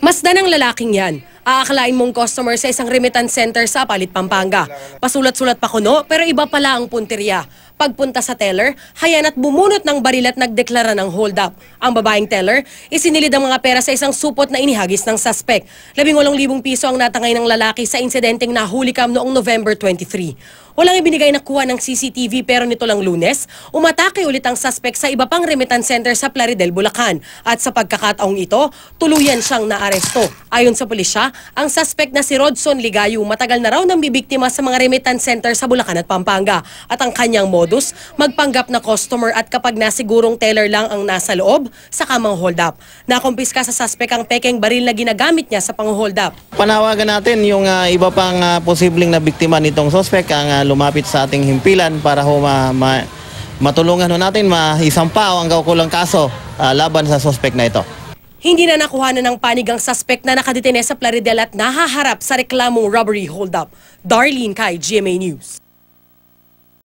Masdan ang lalaking yan. Aakalain mong customer sa isang remittance center sa Apalit, Pampanga. Pasulat-sulat pa kuno pero iba pala ang punteriya. Pagpunta sa teller, hayan at bumunot ng baril at nagdeklara ng hold up. Ang babaeng teller, isinilid ang mga pera sa isang supot na inihagis ng suspect. 18,000 piso ang natangay ng lalaki sa insidenteng nahulikam noong November 23. Walang ibinigay na kuha ng CCTV pero nito lang Lunes, umatake ulit ang suspect sa iba pang remittance center sa Plaridel, Bulacan. At sa pagkakataong ito, tuluyan siyang naaresto. Ayon sa pulisya, ang suspect na si Rodson Ligayo matagal na raw nang bibiktima sa mga remittance center sa Bulacan at Pampanga. At ang kanyang modus, magpanggap na customer at kapag nasigurong teller lang ang nasa loob, saka mang hold up. Nakumpiska sa suspect ang pekeng baril na ginagamit niya sa pang-hold up. Panawagan natin yung iba pang posibleng na biktima nitong suspect ang lumapit sa ating himpilan para matulungan natin maisampa ang kaukulang kaso laban sa suspect na ito. Hindi na nakuha na ng panig ang suspect na nakadetene sa Plaridel at nahaharap sa reklamong robbery hold-up. Darlene Kai, GMA News.